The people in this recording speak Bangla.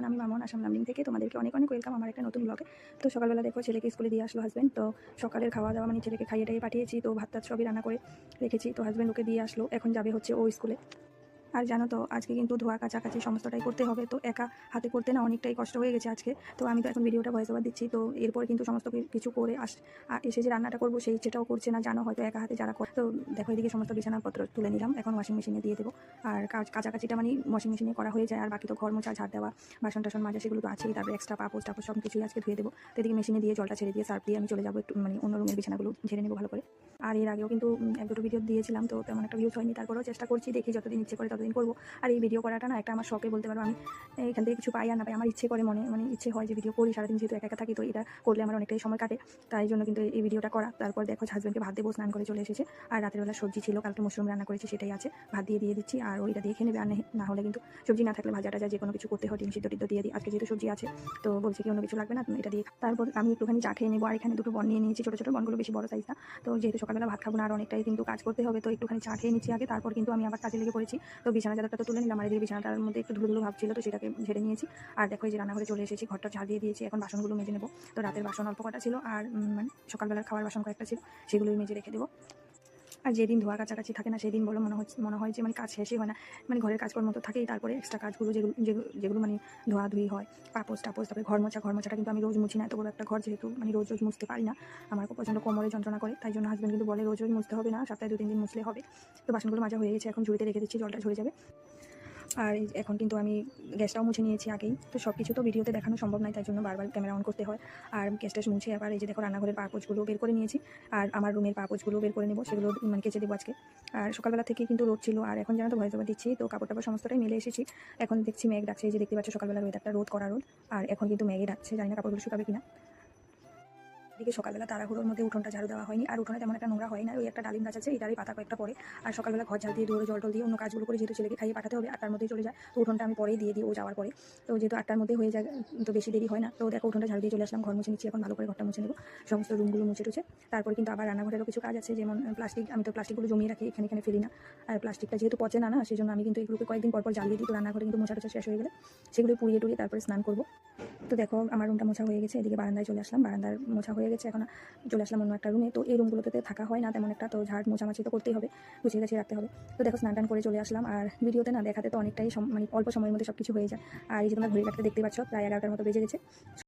এভরিওয়ান, আমি মামুন আসাম লামডিং থেকে তোমাদেরকে অনেক অনেক ওয়েলকাম আমার একটা নতুন ব্লগে। তো সকালবেলা দেখো ছেলেকে স্কুলে দিয়ে আসলো হাজব্যান্ড। তো সকালের খাওয়া দাওয়া মানে ছেলেকে খাইয়ে টাইয়ে পাঠিয়েছি, তো ভাত টাত সবই রান্না করে রেখেছি। তো হাজব্যান্ড ওকে দিয়ে আসলো, এখন যাবে হচ্ছে ও স্কুলে। আর জানো তো আজকে কিন্তু ধোয়া কাচাকাচি সমস্তটাই করতে হবে, তো একা হাতে করতে না অনেকটাই কষ্ট হয়ে গেছে আজকে। তো আমি তো এখন ভিডিওটা ভয়েস ওভার দিচ্ছি, তো এরপর কিন্তু সমস্ত কিছু করে এসে যে রান্নাটা করবো সেই ইচ্ছেটাও করছে না, জানো হয়তো একা হাতে যারা করে। তো দেখো এদিকে সমস্ত বিছানাপত্র তুলে নিলাম, এখন ওয়াশিং মেশিনে দিয়ে দেবো। আর কাচাকাচিটা মানে ওয়াশিং মেশিনে করা হয়ে যায়, আর বাকি তো ঘর মোছা ঝাড় দেওয়া বাসন টাসন মাজা সেগুলো তো আছেই, তারপরে এক্সট্রা পাপোশ টাপোশ সব কিছুই আজকে ধুয়ে দেবো। তো এদিকে মেশিনে দিয়ে জলটা ছেড়ে দিয়ে সার্ফ দিয়ে আমি চলে যাবো একটু মানে অন্য রুমের বিছানাগুলো ঝেড়ে নেবো ভালো করে। আর এর আগেও কিন্তু এক দুটো ভিডিও দিয়েছিলাম, তো তেমন একটা ভিউজ হয়নি, তারপরেও চেষ্টা করছি, দেখি যতদিন ইচ্ছে করে ততদিন করবো। আর এই ভিডিও করাটা না একটা আমার শখে বলতে পারো। আমি এখান থেকে কিছু পাই আর না পাই, আমার ইচ্ছে করে মনে মানে ইচ্ছে হয় যে ভিডিও করি সারাদিন, যেহেতু একা একা থাকি, তো এটা করলে আমার অনেকটাই সময় কাটে, তাই জন্য কিন্তু এই ভিডিওটা করা। তারপর দেখো হাজব্যান্ডকে ভাত দেবো, স্নান করে চলে এসেছে। আর রাতের বেলা সবজি ছিল, কালকে মাশরুম রান্না করেছি সেটাই আছে, ভাত দিয়ে দিচ্ছি। আর ওইটা দিয়ে খেয়ে নেবে, আর না হলে কিন্তু সবজি না থাকলে ভাজা টাজা যে কোনো কিছু করতে হয়, ডিম সিদ্ধ টিদ্ধ দিয়ে দিই। আজকে যেহেতু সবজি আছে তো বলছে কি অন্য কিছু লাগবে না, এটা দিয়ে। তারপর আমি একটুখানি চা খেয়ে নেবো। আর এখানে দুটো বন নিয়ে নিয়েছি, ছোটো ছোটো বনগুলো, বেশি বড় সাইজ না। তো যেহেতু সকালবেলা ভাত খাবো না, আর অনেকটাই কিন্তু কাজ করতে হবে, তো একটুখানি চা খেয়ে নিচ্ছি আগে, তারপর কিন্তু আমি আবার কাজে লেগে পড়েছি। তো বিছানা চাদরটা তো তুলে নিলাম, আর এদিকে বিছানাটার মধ্যে একটু ধুলো ধুলো ভাব ছিল, তো সেটাকে ঝেড়ে নিয়েছি। আর দেখো এই যে রান্নাঘরে চলে এসেছি, ঘরটা ঝাড় দিয়ে দিয়েছি, এখন বাসনগুলো মেজে নেবো। তো রাতের বাসন অল্প কটা ছিল, আর মানে সকালবেলার খাওয়ার বাসন কয়েকটা ছিল, সেগুলোই মেজে রেখে দেবো। আর যেদিন ধোয়া কাছাকাছি থাকে না সেদিন বলো মনে হয় যে মানে কাজ শেষই হয় না। মানে ঘরের কাজকর্ম তো থাকেই, তারপরে এক্সট্রা কাজগুলো যেগুলো মানে ধোয়াধুয়ি হয়, পাপোশ টাপোশ, তারপরে ঘর মোছাটা কিন্তু আমি রোজ মুছি না, এত বড় একটা ঘর যেহেতু মানে রোজ রোজ মুছতে পারি না, আমার খুব প্রচণ্ড কোমরে যন্ত্রণা করে, তাই জন্য হাজব্যান্ড কিন্তু বলে রোজ রোজ মুছতে হবে না, সপ্তাহে 2-3 দিন মুছলে হবে। তো বাসনগুলো মাজা হয়ে গেছে, এখন ঝুড়িতে রেখে দিচ্ছি, জলটা ঝরে যাবে। আর এখন কিন্তু আমি গ্যাসটাও মুছে নিয়েছি আগেই, তো সব কিছু তো ভিডিওতে দেখানো সম্ভব নয়, তাই জন্য বারবার ক্যামেরা অন করতে হয়। আর গ্যাসটা মুছে আবার এই যে দেখো রান্নাঘরের পাপোশগুলো বের করে নিয়েছি, আর আমার রুমের পাপোশগুলো বের করে নেবো, সেগুলো মানে কেচে দেবো আজকে। আর সকালবেলা থেকে কিন্তু রোদ ছিল, আর এখন যেন তো ভয়েস ওভার দিচ্ছি, তো কাপড় টাপড় সমস্তটাই মেলে এসেছি। এখন দেখছি মেঘ ডাকছে, এই যে দেখতে পাচ্ছ সকালবেলা ওয়েদারটা রোদ করা রোদ, আর এখন কিন্তু মেঘে ডাকছে, জানি না কাপড়গুলো শুকাবে কিনা। এদিকে সকালবেলা তাড়াহুড়োর মধ্যে উঠোনটা ঝাড়ু দেওয়া হয়নি, আর উঠোনে তেমন একটা নোংরা হয় না, ওই একটা ডালিম গাছ আছে, এটারই পাতা কয়েকটা পড়ে। আর সকালবেলা ঘর ঝাড় দিয়ে ধরে জল টল দিয়ে অন্য কাজগুলো করে, যেহেতু ছেলেকে খাইয়ে পাঠাতে হবে 8টার মধ্যেই চলে যায়, তো উঠোনটা আমি পরেই দিয়ে দিই ও যাওয়ার পরে। তো যেহেতু 8টার মধ্যে হয়ে যায়, তো বেশি দেরি হয় না। তো দেখো উঠোনটা ঝাড়ু দিয়ে চলে আসলাম, ঘর মুছে নিচ্ছি, এখন ভালো করে ঘরটা মুছে নেবো, সমস্ত রুমগুলো মুছে টুছে। তারপর কিন্তু আবার রান্নাঘরেরও কিছু কাজ আছে, যেমন প্লাস্টিক, আমি তো প্লাস্টিকগুলো জমিয়ে রাখি, এখানে ফেলি না। আর প্লাস্টিকটা যেহেতু পচে না সেই জন্য আমি কিন্তু এগুলোকে কয়েকদিন পর জ্বালিয়ে দিই। তো রান্নাঘরে কিন্তু মোছা টোছা শেষ হয়ে গেলে সেগুলো পুড়িয়ে টুড়িয়ে তারপরে স্নান করবো। তো দেখো আমার রুমটা মোছা হয়ে গেছে, এদিকে বারান্দায় চলে আসলাম, বারান্দার মোছা হয়ে গেছে, এখন চলে আসলাম অন্য একটা রুমে। তো এই রুমগুলোতে থাকা হয় না তেমন একটা, তো ঝাড় মোছামাছি তো করতেই হবে, গুছিয়ে গাছিয়ে রাখতে হবে। তো দেখো স্নান টান করে চলে আসলাম, আর ভিডিওতে না দেখাতে তো অনেকটাই মানে অল্প সময়ের মধ্যে সব কিছু হয়ে যায়। আর এই যে তোমরা ঘড়ি কাটতে দেখতে পাচ্ছ, প্রায় 11টার মতো বেজে গেছে।